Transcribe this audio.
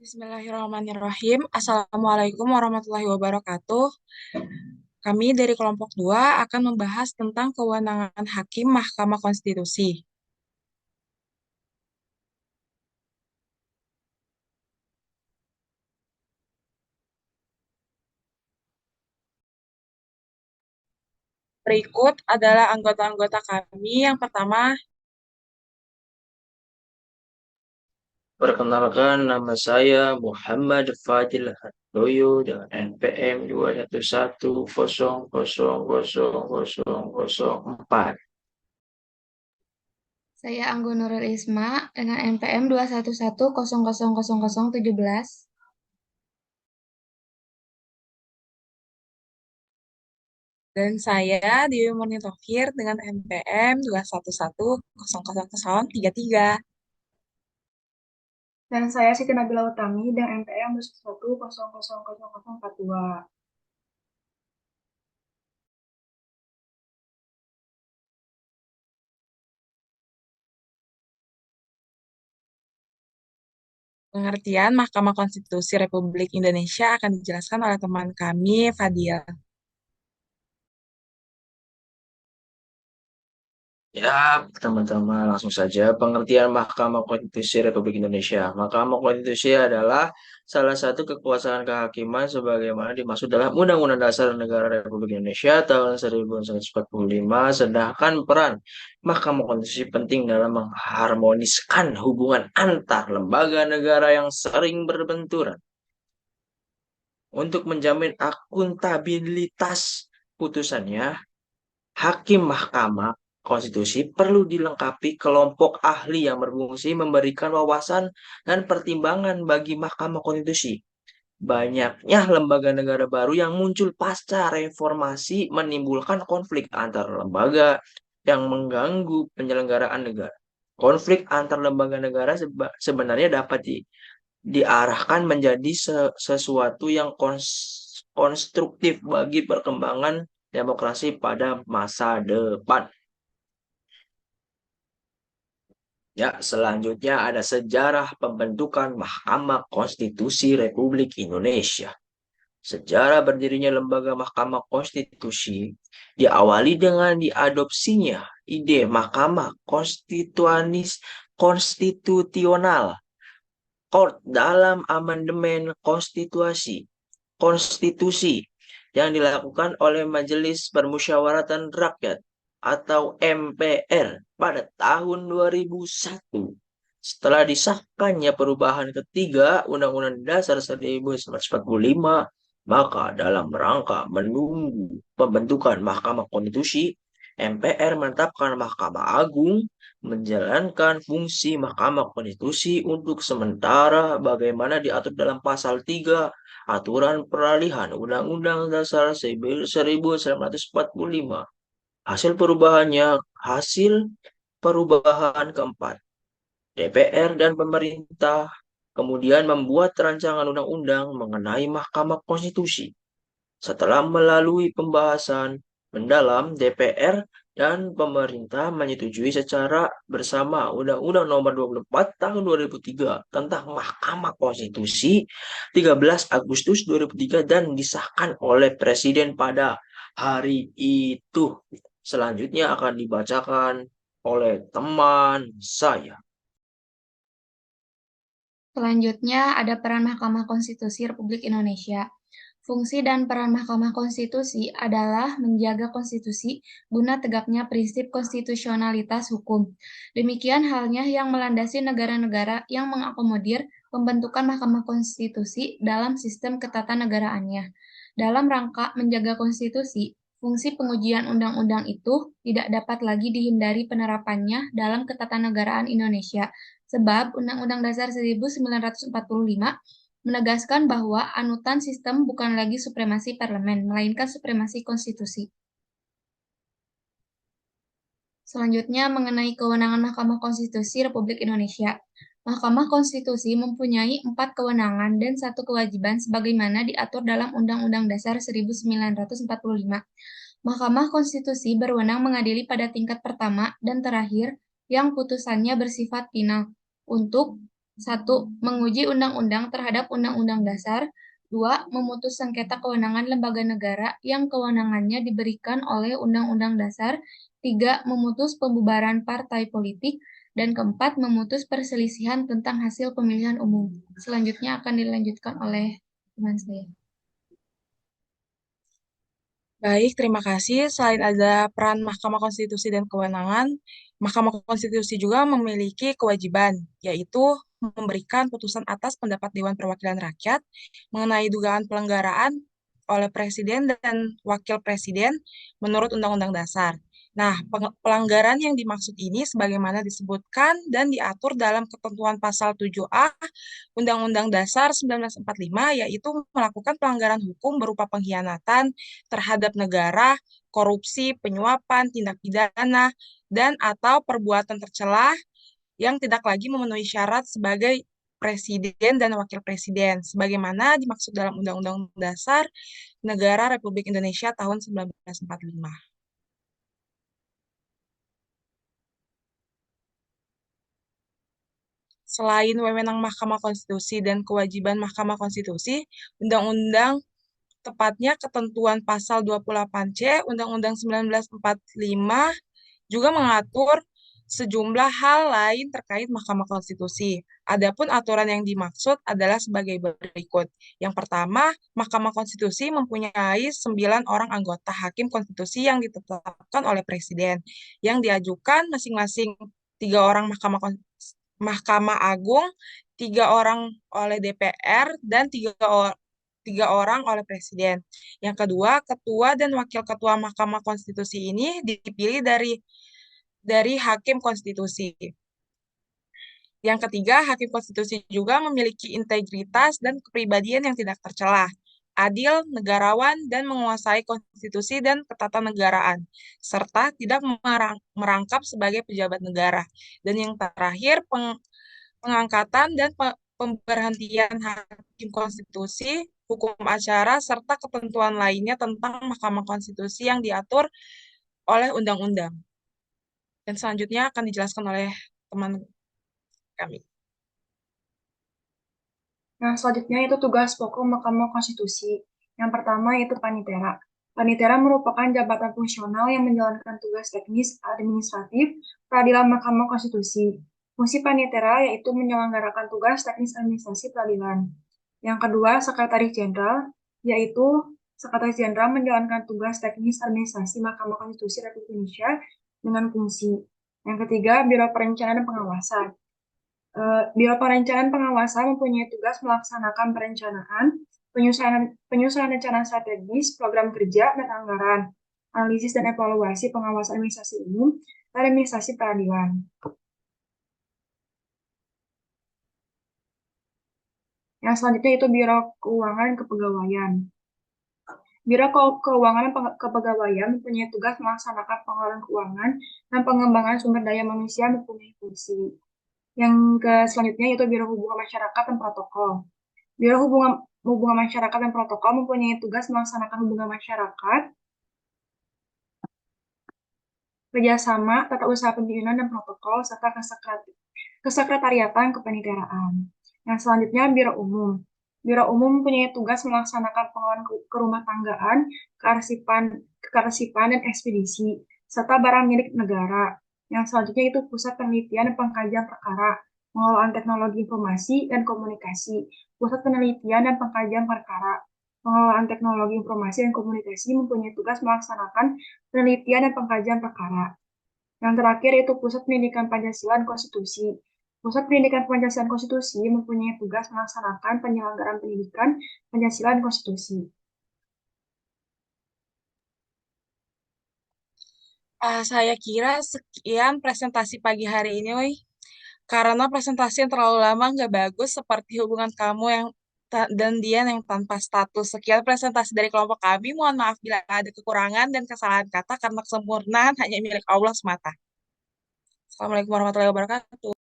Bismillahirrahmanirrahim. Assalamualaikum warahmatullahi wabarakatuh. Kami dari kelompok 2 akan membahas tentang kewenangan Hakim Mahkamah Konstitusi. Berikut adalah anggota-anggota kami. Yang pertama, Perkenalkan, nama saya Muhammad Fadil Handoyo dengan NPM 21100000004. Saya Anggun Nurul Isma dengan NPM 211000017. dan saya Dewi Murni Tauhir dengan NPM 211000033. Dan saya Siti Nabila Utami dengan NPM 211000042. Pengertian Mahkamah Konstitusi Republik Indonesia akan dijelaskan oleh teman kami, Fadil. Ya, teman-teman, langsung saja pengertian Mahkamah Konstitusi Republik Indonesia. Mahkamah Konstitusi adalah salah satu kekuasaan kehakiman sebagaimana dimaksud dalam Undang-Undang Dasar Negara Republik Indonesia tahun 1945, sedangkan peran Mahkamah Konstitusi penting dalam mengharmoniskan hubungan antar lembaga negara yang sering berbenturan untuk menjamin akuntabilitas putusannya. Hakim Mahkamah Konstitusi perlu dilengkapi kelompok ahli yang berfungsi memberikan wawasan dan pertimbangan bagi Mahkamah Konstitusi. Banyaknya lembaga negara baru yang muncul pasca reformasi menimbulkan konflik antar lembaga yang mengganggu penyelenggaraan negara. Konflik antar lembaga negara sebenarnya dapat diarahkan menjadi sesuatu yang konstruktif bagi perkembangan demokrasi pada masa depan. Ya, selanjutnya ada sejarah pembentukan Mahkamah Konstitusi Republik Indonesia. Sejarah berdirinya lembaga Mahkamah Konstitusi diawali dengan diadopsinya ide Mahkamah Konstitusional Court dalam amandemen konstitusi yang dilakukan oleh Majelis Permusyawaratan Rakyat atau MPR pada tahun 2001. Setelah disahkannya perubahan ketiga Undang-Undang Dasar 1945, maka dalam rangka menunggu pembentukan Mahkamah Konstitusi, MPR menetapkan Mahkamah Agung menjalankan fungsi Mahkamah Konstitusi untuk sementara bagaimana diatur dalam pasal 3 Aturan Peralihan Undang-Undang Dasar 1945. Hasil perubahan keempat, DPR dan pemerintah kemudian membuat rancangan undang-undang mengenai Mahkamah Konstitusi. Setelah melalui pembahasan mendalam, DPR dan pemerintah menyetujui secara bersama Undang-Undang Nomor 24 Tahun 2003 tentang Mahkamah Konstitusi 13 Agustus 2003 dan disahkan oleh Presiden pada hari itu. Selanjutnya akan dibacakan oleh teman saya. Selanjutnya ada peran Mahkamah Konstitusi Republik Indonesia. Fungsi dan peran Mahkamah Konstitusi adalah menjaga konstitusi guna tegaknya prinsip konstitusionalitas hukum. Demikian halnya yang melandasi negara-negara yang mengakomodir pembentukan Mahkamah Konstitusi dalam sistem ketatanegaraannya. Dalam rangka menjaga konstitusi, fungsi pengujian undang-undang itu tidak dapat lagi dihindari penerapannya dalam ketatanegaraan Indonesia, sebab Undang-Undang Dasar 1945 menegaskan bahwa anutan sistem bukan lagi supremasi parlemen, melainkan supremasi konstitusi. Selanjutnya mengenai kewenangan Mahkamah Konstitusi Republik Indonesia. Mahkamah Konstitusi mempunyai 4 kewenangan dan 1 kewajiban sebagaimana diatur dalam Undang-Undang Dasar 1945. Mahkamah Konstitusi berwenang mengadili pada tingkat pertama dan terakhir yang putusannya bersifat final untuk 1. Menguji undang-undang terhadap Undang-Undang Dasar. 2. Memutus sengketa kewenangan lembaga negara yang kewenangannya diberikan oleh Undang-Undang Dasar. 3. Memutus pembubaran partai politik. Dan keempat, memutus perselisihan tentang hasil pemilihan umum. Selanjutnya akan dilanjutkan oleh teman saya. Baik, terima kasih. Selain ada peran Mahkamah Konstitusi dan kewenangan, Mahkamah Konstitusi juga memiliki kewajiban, yaitu memberikan putusan atas pendapat Dewan Perwakilan Rakyat mengenai dugaan pelanggaran oleh Presiden dan Wakil Presiden menurut Undang-Undang Dasar. Nah, pelanggaran yang dimaksud ini sebagaimana disebutkan dan diatur dalam ketentuan pasal 7A Undang-Undang Dasar 1945, yaitu melakukan pelanggaran hukum berupa pengkhianatan terhadap negara, korupsi, penyuapan, tindak pidana, dan atau perbuatan tercela yang tidak lagi memenuhi syarat sebagai presiden dan wakil presiden, sebagaimana dimaksud dalam Undang-Undang Dasar Negara Republik Indonesia tahun 1945. Selain wewenang Mahkamah Konstitusi dan kewajiban Mahkamah Konstitusi, Undang-Undang tepatnya ketentuan pasal 28C Undang-Undang 1945 juga mengatur sejumlah hal lain terkait Mahkamah Konstitusi. Adapun aturan yang dimaksud adalah sebagai berikut. Yang pertama, Mahkamah Konstitusi mempunyai 9 orang anggota hakim konstitusi yang ditetapkan oleh Presiden, yang diajukan masing-masing 3 orang Mahkamah Agung, 3 orang oleh DPR, dan 3 orang oleh Presiden. Yang kedua, ketua dan wakil ketua Mahkamah Konstitusi ini dipilih dari Hakim Konstitusi. Yang ketiga, Hakim Konstitusi juga memiliki integritas dan kepribadian yang tidak tercelah, adil, negarawan, dan menguasai konstitusi dan ketatanegaraan, serta tidak merangkap sebagai pejabat negara. Dan yang terakhir, pengangkatan dan pemberhentian Hakim Konstitusi, hukum acara, serta ketentuan lainnya tentang Mahkamah Konstitusi yang diatur oleh undang-undang. Dan selanjutnya akan dijelaskan oleh teman kami. Nah, selanjutnya itu tugas pokok Mahkamah Konstitusi. Yang pertama yaitu Panitera. Panitera merupakan jabatan fungsional yang menjalankan tugas teknis administratif peradilan Mahkamah Konstitusi. Fungsi Panitera yaitu menyelenggarakan tugas teknis administrasi peradilan. Yang kedua, Sekretaris Jenderal, yaitu Sekretaris Jenderal menjalankan tugas teknis administrasi Mahkamah Konstitusi Republik Indonesia dengan fungsi. Yang ketiga, Biro Perencanaan dan Pengawasan. Biro Perencanaan Pengawasan mempunyai tugas melaksanakan perencanaan, penyusunan rencana strategis, program kerja, dan anggaran, analisis dan evaluasi pengawasan administrasi umum, dan administrasi peradilan. Yang selanjutnya itu Biro Keuangan dan Kepegawaian. Biro Keuangan dan Kepegawaian mempunyai tugas melaksanakan pengelolaan keuangan dan pengembangan sumber daya manusia mempunyai fungsi. Yang selanjutnya yaitu Biro Hubungan Masyarakat dan Protokol. Biro Hubungan Masyarakat dan Protokol mempunyai tugas melaksanakan hubungan masyarakat, kerjasama, tata usaha perizinan dan protokol, serta kesekretariatan kepaniteraan. Yang selanjutnya Biro Umum. Biro Umum mempunyai tugas melaksanakan pengelolaan kerumah tanggaan, kearsipan dan ekspedisi, serta barang milik negara. Yang selanjutnya itu Pusat Penelitian dan Pengkajian Perkara, Pengelolaan Teknologi Informasi dan Komunikasi, Pusat Penelitian dan Pengkajian Perkara, Pengelolaan Teknologi Informasi dan Komunikasi mempunyai tugas melaksanakan penelitian dan pengkajian perkara. Yang terakhir yaitu Pusat Pendidikan Pancasila dan Konstitusi. Pusat Pendidikan Pancasila dan Konstitusi mempunyai tugas melaksanakan penyelenggaraan pendidikan Pancasila dan Konstitusi. Saya kira sekian presentasi pagi hari ini, Woi. Karena presentasi yang terlalu lama nggak bagus seperti hubungan kamu dan Dian yang tanpa status. Sekian presentasi dari kelompok kami. Mohon maaf bila ada kekurangan dan kesalahan kata karena kesempurnaan hanya milik Allah semata. Assalamualaikum warahmatullahi wabarakatuh.